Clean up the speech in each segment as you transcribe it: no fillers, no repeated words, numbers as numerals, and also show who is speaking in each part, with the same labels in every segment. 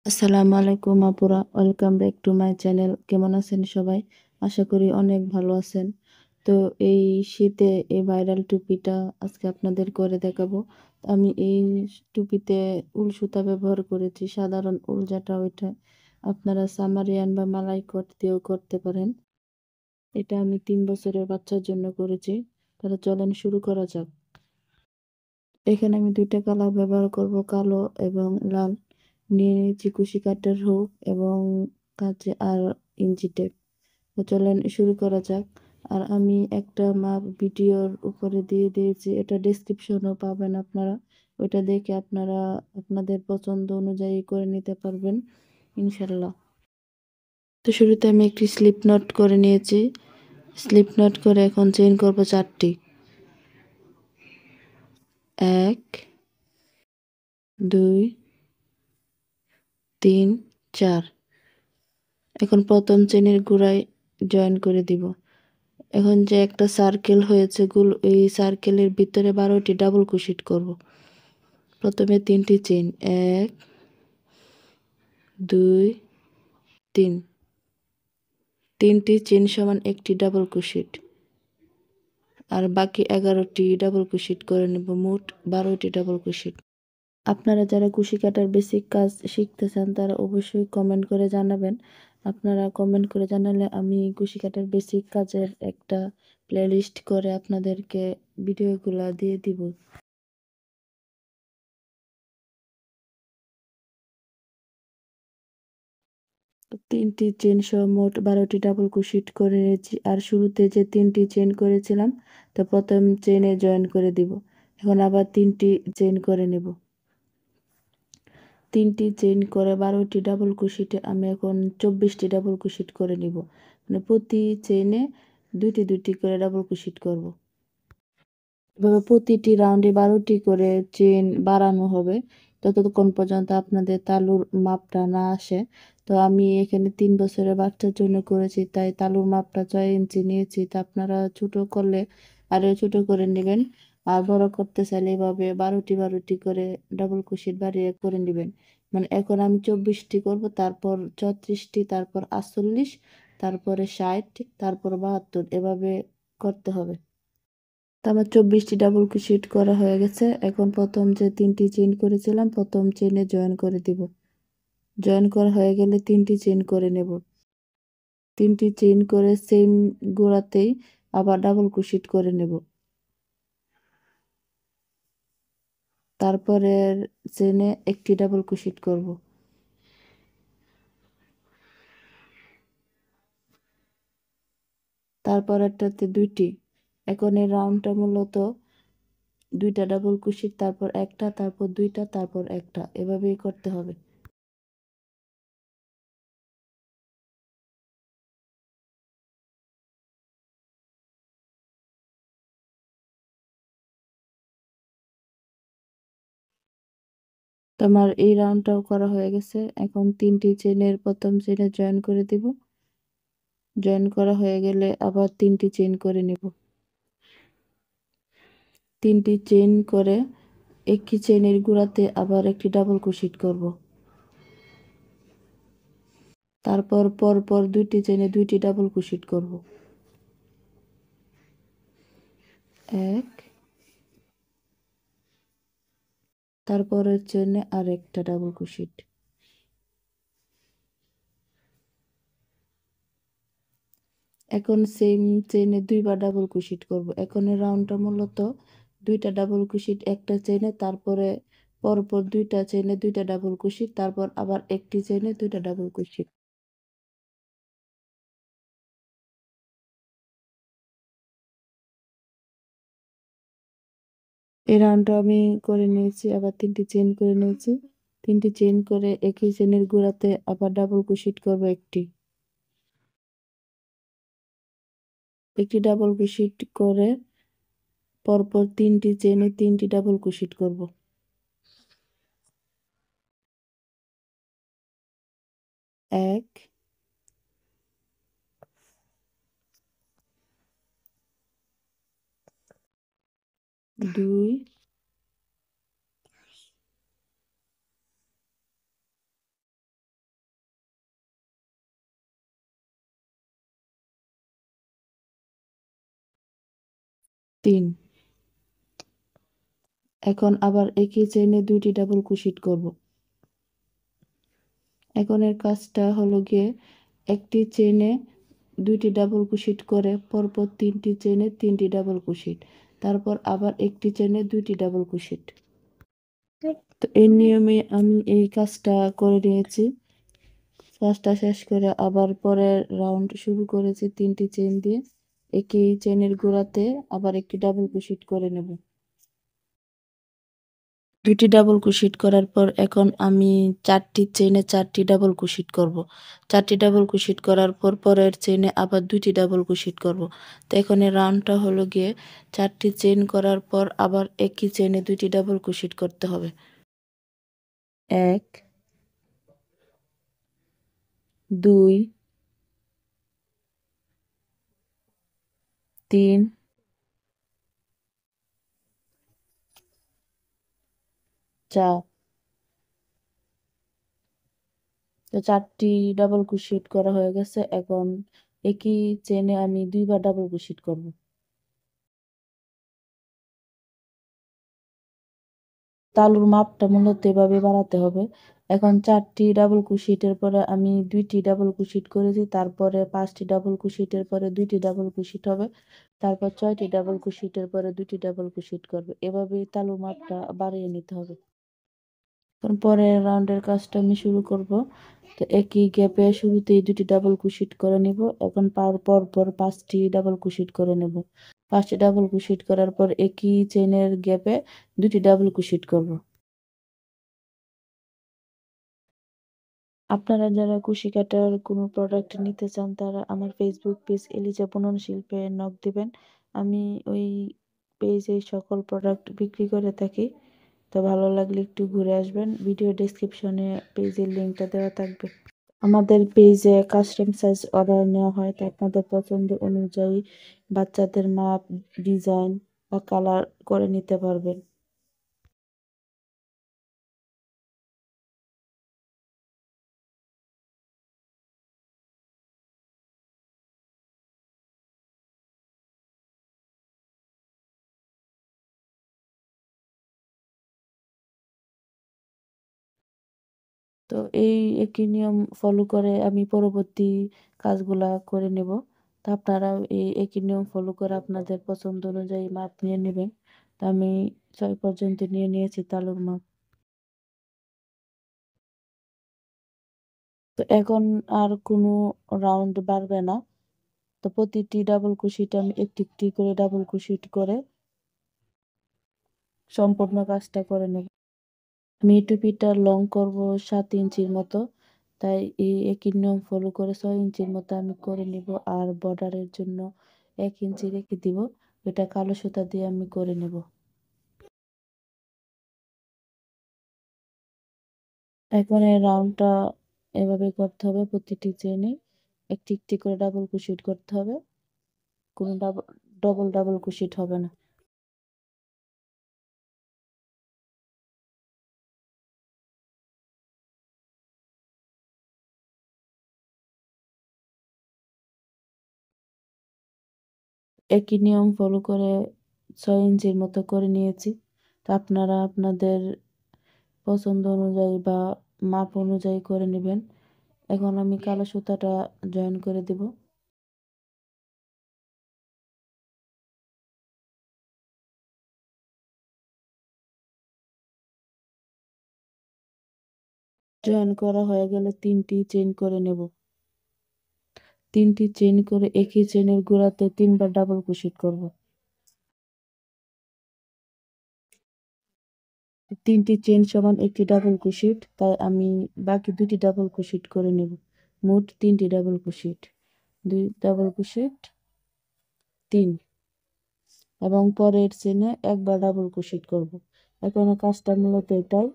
Speaker 1: আসসালামু আলাইকুম আপুরা, welcome back to my channel. কেমন আছেন সবাই? আশা করি অনেক ভালো আছেন। তো এই শীতে এই ভাইরাল টুপিটা আজকে আপনাদের করে দেখাবো। আমি এই টুপিতে উল সুতা ব্যবহার করেছি, সাধারণ উল যেটা ওইটা। আপনারা সামারিয়ান বা মালাই কট দিয়েও করতে পারেন। এটা আমি 3 বছরের বাচ্চার জন্য করেছি। তাহলে চলেন শুরু করা যাক। এখানে আমি দুইটা কালার ব্যবহার করব, কালো এবং লাল। নিয়ে নিয়েছি কুশি কাটার হুক এবং কাঁচি আর ইঞ্চি টেপ। তো চলেন শুরু করা যাক। আর আমি একটা মাপ ভিডিওর উপরে দিয়ে দিয়েছি, এটা ডেসক্রিপশনও পাবেন আপনারা। ওইটা দেখে আপনারা আপনাদের পছন্দ অনুযায়ী করে নিতে পারবেন ইনশাল্লাহ। তো শুরুতে আমি একটি স্লিপ নট করে নিয়েছি। স্লিপ নট করে এখন চেইন করব 4টি। 1, 2, 3, 4। এখন প্রথম চেনের গোড়ায় জয়েন করে দিব। এখন যে একটা সার্কেল হয়েছে এই সার্কেলের ভিতরে 12টি ডাবল ক্রোশেট করব। প্রথমে 3টি চেইন, 1, 2, 3। 3টি চেইন সমান একটি ডাবল ক্রোশেট। আর বাকি 11টি ডাবল ক্রোশেট করে নেব, মোট 12টি ডাবল ক্রোশেট। আপনারা যারা কুশি কাটার বেসিক কাজ শিখতে চান তারা অবশ্যই কমেন্ট করে জানাবেন। আপনারা কমেন্ট করে জানালে আমি কুশি কাটার বেসিক কাজের একটা প্লেলিস্ট করে আপনাদেরকে ভিডিওগুলো দিয়ে দিব। 3টি চেন সহ মোট 12টি ডাবল ক্রোশেট করে নিয়েছি। আর শুরুতে যে 3টি চেন করেছিলাম তো প্রথম চেনে জয়েন করে দিব। এখন আবার 3টি চেন করে নেব। 3টি চেইন করে 12টি ডাবল ক্রোশেটে আমি এখন 24টি ডাবল ক্রোশেট করে নিব। মানে প্রতি চেইনে দুইটি দুইটি করে ডাবল ক্রোশেট করব। এভাবে প্রতিটি রাউন্ডে 12টি করে চেইন বাড়ানো হবে ততক্ষণ পর্যন্ত আপনাদের তালুর মাপটা না আসে। তো আমি এখানে 3 বছরের বাচ্চার জন্য করেছি, তাই তালুর মাপটা 6 ইঞ্চি নিয়েছি। তা আপনারা ছোট করলে আরও ছোট করে নেবেন। আর বড় করতে চাইলে এভাবে 12টি করে ডাবল ক্রোশেট বাড়িয়ে করে নেবেন। মানে এখন আমি 24টি করব, তারপর 34টি, তারপর 48, তারপরে 60, তারপর 72, এভাবে করতে হবে। তো আমার 24টি ডাবল ক্রোশেট করা হয়ে গেছে। এখন প্রথম যে 3টি চেইন করেছিলাম প্রথম চেইনে জয়েন করে দিব। জয়েন করা হয়ে গেলে 3টি চেইন করে নেব। 3টি চেইন করে সেম গোড়াতেই আবার ডাবল ক্রোশেট করে নেব। তারপরের চেইনে একটি ডাবল ক্রোশেট করব। তারপর একটাতে 2টি। এখন এই রাউন্ডটা মূলত 2টা ডাবল ক্রোশেট, তারপর একটা, তারপর 2টা, তারপর একটা, এভাবেই করতে হবে। তো আমার এই রাউন্ডটাও করা হয়ে গেছে। এখন 3টি চেইনের প্রথম চেইনে জয়েন করে দিব। জয়েন করা হয়ে গেলে আবার 3টি চেইন করে নেব। 3টি চেইন করে একই চেইনের গোড়াতে আবার একটি ডাবল ক্রোশেট করব। তারপর পরপর 2টি চেইনে 2টি ডাবল ক্রোশেট করব। 1, তারপরের চেইনে আর একটা ডাবল ক্রোশেট। এখন সেম চেইনে 2বার ডাবল ক্রোশেট করব। এখন এই রাউন্ডটা মূলত 2টা ডাবল ক্রোশেট একটা চেইনে, তারপরে পরপর 2টা চেইনে 2টা ডাবল ক্রোশেট, তারপর আবার একটি চেইনে 2টা ডাবল ক্রোশেট। এই রাউন্ডটা আমি করে নিয়েছি, আবার 3টি চেইন করে নিয়েছি। 3টি চেইন করে একই চেইনের গোড়াতে আবার ডাবল ক্রোশেট করব একটি। একটি ডাবল ক্রোশেট করে পরপর 3টি চেইনে 3টি ডাবল ক্রোশেট করব। 1, 2, 3। এখন আবার একই চেইনে 2টি ডাবল ক্রোশেট করব। এখন এর কাজটা হলো গিয়ে একটি চেইনে 2টি ডাবল ক্রোশেট করে পরপর 3টি চেইনে 3টি ডাবল ক্রোশেট, তারপর আবার একটি চেইনে 2টি ডাবল ক্রোশেট। তো এই নিয়মে আমি এই কাজটা করে নিয়েছি। কাজটা শেষ করে আবার পরের রাউন্ড শুরু করেছি 3টি চেইন দিয়ে। একই চেইনের গোড়াতে আবার একটি ডাবল ক্রোশেট করে নেব। 2টি ডাবল ক্রোশেট করার পর এখন আমি 4টি চেইনে 4টি ডাবল ক্রোশেট করব। 4টি ডাবল ক্রোশেট করার পর পরের চেইনে আবার 2টি ডাবল ক্রোশেট করব। তো এখন এই রাউন্ডটা হলো গিয়ে 4টি চেইন করার পর আবার একই চেইনে 2টি ডাবল ক্রোশেট করতে হবে। 1 2 3 4। তো 4টি ডাবল ক্রোশেট করা হয়ে গেছে। এখন একই চেইনে আমি 2বার ডাবল ক্রোশেট করব। তালুর মাপটা মূলত এভাবে বাড়াতে হবে। এখন 4টি ডাবল ক্রোশেটের পরে আমি 2টি ডাবল ক্রোশেট করেছি, তারপরে 5টি ডাবল ক্রোশেটের পরে 2টি ডাবল ক্রোশেট হবে, তারপর 6টি ডাবল ক্রোশেটের পরে 2টি ডাবল ক্রোশেট করবে। এভাবেই তালুর মাপটা বাড়িয়ে নিতে হবে। এখন পরের রাউন্ডের কাজটা আমি শুরু করব। তো একই গ্যাপে শুরুতেই 2টি ডাবল ক্রোশেট করে নিব। এখন পর 5টি ডাবল ক্রোশেট করে নেব। 5টি ডাবল ক্রোশেট করার পর একই চেইনের গ্যাপে 2টি ডাবল ক্রোশেট করব। আপনারা যারা কুশি কাটার কোনো প্রোডাক্ট নিতে চান তারা আমার ফেসবুক পেজ এলিজা বুনন শিল্পে নক দিবেন। আমি ওই পেজে সকল প্রোডাক্ট বিক্রি করে থাকি। তো ভালো লাগলে একটু ঘুরে আসবেন। ভিডিও ডেসক্রিপশনে পেজের লিঙ্কটা দেওয়া থাকবে। আমাদের পেজে কাস্টম সাইজ অর্ডার নেওয়া হয়, তো আপনাদের পছন্দ অনুযায়ী বাচ্চাদের মাপ, ডিজাইন বা কালার করে নিতে পারবেন। তো এই একই নিয়ম ফলো করে আমি পরবর্তী কাজগুলা করে নেব। তো আপনারাও এই একই নিয়ম ফলো করে আপনাদের পছন্দ অনুযায়ী মাপ নিয়ে নেবেন। তো আমি 6 পর্যন্ত নিয়ে নিয়েছি তালুর মাপ। তো এখন আর কোনো রাউন্ড বাড়বে না। তো প্রতিটি ডাবল ক্রোশেটে আমি একটি একটি করে ডাবল ক্রোশেট করে সম্পূর্ণ কাজটা করে নেব। আমি এই টুপিটা লং করব 7 ইঞ্চির মতো, তাই এই একই নিয়ম ফলো করে 6 ইঞ্চির মতো আমি করে নিব। আর বর্ডারের জন্য 1 ইঞ্চি রেখে দিব, এটা কালো সুতা দিয়ে আমি করে নেব। এখন এই রাউন্ডটা এভাবে করতে হবে, প্রতিটি চেইনে একটি একটি করে ডাবল ক্রোশেট করতে হবে, কোনো ডবল ডাবল ক্রোশেট হবে না। একই নিয়ম ফলো করে 6 ইঞ্চির মতো করে নিয়েছি। তো আপনারা আপনাদের পছন্দ অনুযায়ী বা মাপ অনুযায়ী করে নেবেন। এখন আমি কালো সুতাটা জয়েন করে দেব। জয়েন করা হয়ে গেলে 3টি চেইন করে নেব। 3টি চেইন করে একই চেইনের গোড়াতে 3বার ডাবল ক্রোশেট করব। 3টি চেইন সমান একটি ডাবল ক্রোশেট, তাই আমি বাকি 2টি ডাবল ক্রোশেট করে নেব। মোট 3টি ডাবল ক্রোশেট, 2 ডাবল ক্রোশেট 3, এবং পরের চেইনে একবার ডাবল ক্রোশেট করব। এখন কাজটা মূলত এটাই।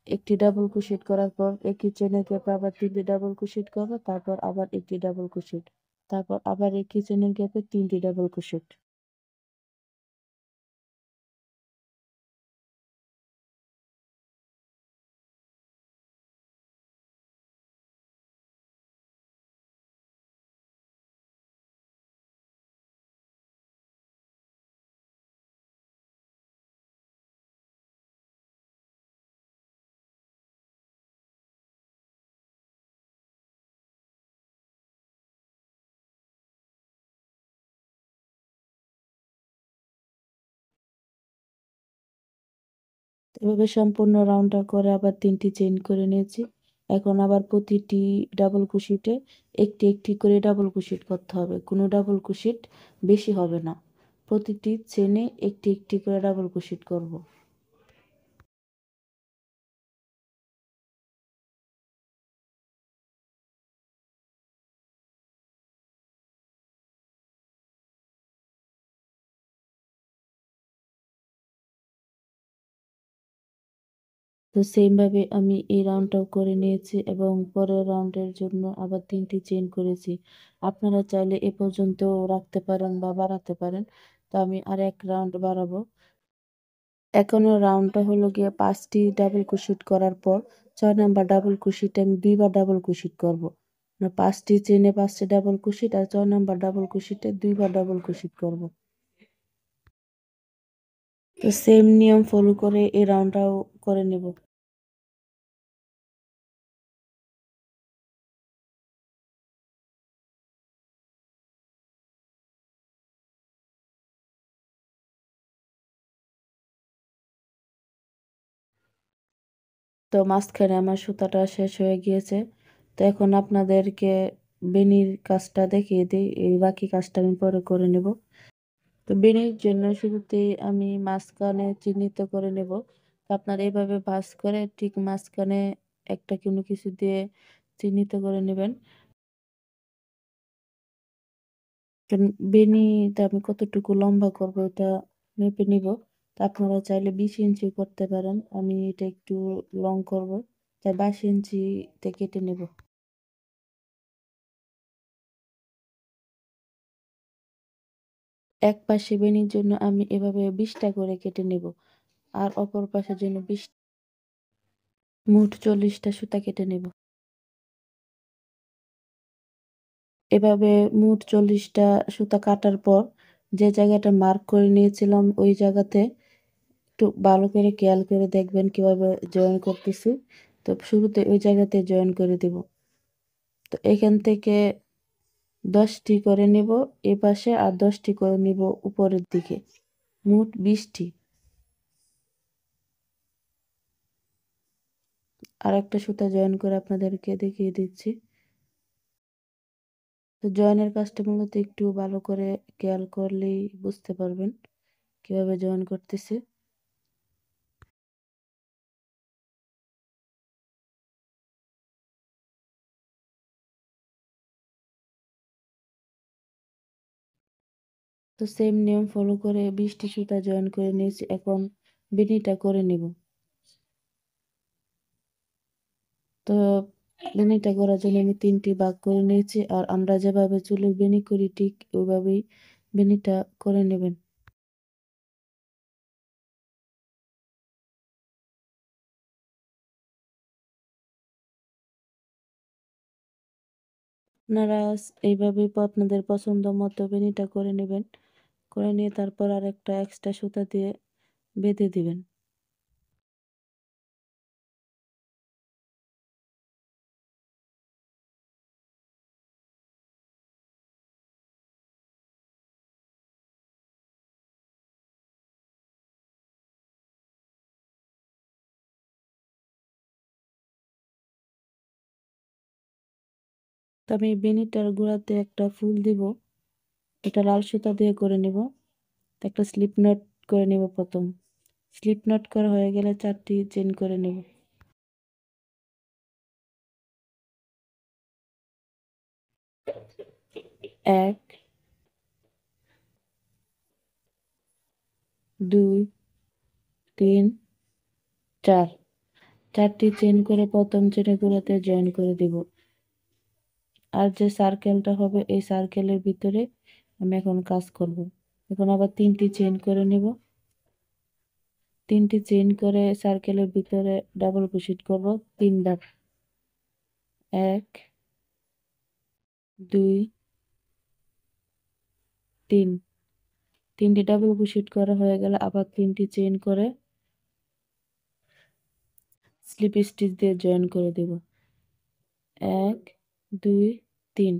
Speaker 1: একটি ডাবল ক্রোশেট করার পর একই চেইনে গ্যাপে আবার 3টি ডাবল ক্রোশেট করব, তারপর আবার একটি ডাবল ক্রোশেট, তারপর আবার একই চেইনের গ্যাপে 3টি ডাবল ক্রোশেট। এভাবে সম্পূর্ণ রাউন্ডটা করে আবার 3টি চেইন করে নিয়েছি। এখন আবার প্রতিটি ডাবল কুশিটে একটি একটি করে ডাবল কুশিট করতে হবে, কোনো ডাবল কুশিট বেশি হবে না, প্রতিটি চেনে একটি একটি করে ডাবল কুশিট করব। তো সেমভাবে আমি এই রাউন্ডটাও করে নিয়েছি এবং পরের রাউন্ডের জন্য আবার 3টি চেইন করেছি। আপনারা চাইলে এ পর্যন্ত রাখতে পারেন বা বাড়াতে পারেন। তো আমি আর এক রাউন্ড বাড়াবো। এখনো রাউন্ডটা হলো গিয়ে 5টি ডাবল ক্রোশেট করার পর 6 নাম্বার ডাবল ক্রোশেটে আমি 2বার ডাবল ক্রোশেট করব। মানে 5টি চেইনে 5টি ডাবল ক্রোশেট আর 6 নাম্বার ডাবল ক্রোশেটে 2বার ডাবল ক্রোশেট করব। তো সেম নিয়ম ফলো করে এই রাউন্ডটাও করে নেব। তো মাঝখানে আমার সুতাটা শেষ হয়ে গিয়েছে। তো এখন আপনাদেরকে বেনির কাজটা দেখিয়ে দিই, এই বাকি কাজটা আমি পরে করে নেব। তো বেনির জন্য শুরুতেই আমি মাঝখানে চিহ্নিত করে নেব। তো আপনারা এইভাবে ভাঁজ করে ঠিক মাঝখানে একটা কোনো কিছু দিয়ে চিহ্নিত করে নেবেন। তো বেনিটা আমি কতটুকু লম্বা করব এটা মেপে নিব। তো আপনারা চাইলে 20 ইঞ্চি করতে পারেন, আমি এটা একটু লং করব, তাই 22 ইঞ্চিতে কেটে নেব। এক পাশে বেনির জন্য আমি এভাবে 20টা করে কেটে নেব, আর অপর পাশের জন্য 20, মোট 40টা সুতা কেটে নেব। এভাবে মোট 40টা সুতা কাটার পর যে জায়গাটা মার্ক করে নিয়েছিলাম ওই জায়গাতে একটু ভালো করে খেয়াল করে দেখবেন কিভাবে জয়েন করতেছি। তো শুরুতে ওই জায়গাতে জয়েন করে দিব। তো এখান থেকে 10টি করে নিব এ পাশে আর 10টি করে নিব উপরের দিকে, মোট 20টি। আর একটা সুতা জয়েন করে আপনাদেরকে দেখিয়ে দিচ্ছি। তো জয়েনের কাজটা মূলত একটু ভালো করে খেয়াল করলেই বুঝতে পারবেন কিভাবে জয়েন করতেছি। তো সেম নিয়ম ফলো করে 20টি সুতা জয়েন করে নিয়েছি, এখন বেনিটা করে নিব। তো বেনিটা করার জন্য আমি 3টি ভাগ করে নিয়েছি, আর আমরা যেভাবে চুলের বেনি করি ঠিক ওইভাবেই বেনিটা করে নেবেন। আপনারা এইভাবেই আপনাদের পছন্দ মতো বেনিটা করে নেবেন, করে নিয়ে তারপর আর একটা এক্সট্রা সুতা দিয়ে বেঁধে দিবেন। তো আমি বেনিটার গোড়াতে একটা ফুল দিব, এটা লাল সুতা দিয়ে করে নেব। তো একটা স্লিপ নট করে নেব প্রথম, স্লিপ নট করা হয়ে গেলে 4টি চেইন করে নেব। 1, 2, 3, 4, 4টি চেইন করে প্রথম চেইনে গুলোতে জয়েন করে দিব। আর যে সার্কেলটা হবে এই সার্কেলের ভিতরে আমি এখন কাজ করব। এখন আবার 3টি চেইন করে নেব, 3টি চেইন করে সার্কেলের ভিতরে ডাবল ক্রোশেট করব 3বার। 1, 2, 3, 3টি ডাবল ক্রোশেট করা হয়ে গেলে আবার 3টি চেইন করে স্লিপ স্টিচ দিয়ে জয়েন করে দেব। 1, 2, 3,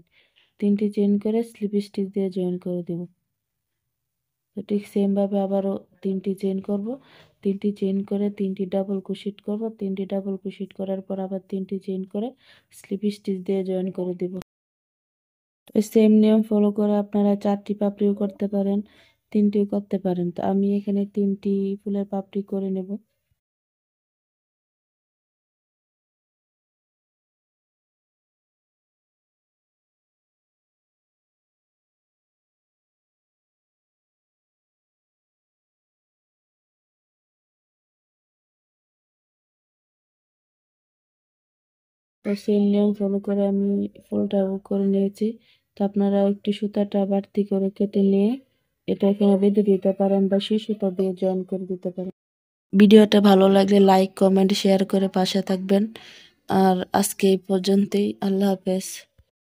Speaker 1: 3টি চেইন করে স্লিপ স্টিচ দিয়ে জয়েন করে দেব। তো ঠিক সেম ভাবে আবারও 3টি চেইন করব, 3টি চেইন করে 3টি ডাবল ক্রোশেট করব। 3টি ডাবল ক্রোশেট করার পর আবার 3টি চেইন করে স্লিপ স্টিচ দিয়ে জয়েন করে দিব। তো সেম নিয়ম ফলো করে আপনারা 4টি পাপড়িও করতে পারেন, 3টিও করতে পারেন। তো আমি এখানে 3টি ফুলের পাপড়ি করে নেব। তো সেম নিয়ম ফলো করে আমি ফুলটাও করে নিয়েছি। তো আপনারা একটু সুতাটা বাড়তি করে কেটে নিয়ে এটা এখানে বেঁধে দিতে পারেন বা সুই সুতা দিয়ে জয়েন করে দিতে পারেন। ভিডিওটা ভালো লাগলে লাইক, কমেন্ট, শেয়ার করে পাশে থাকবেন। আর আজকে এই পর্যন্তই। আল্লাহ হাফেজ।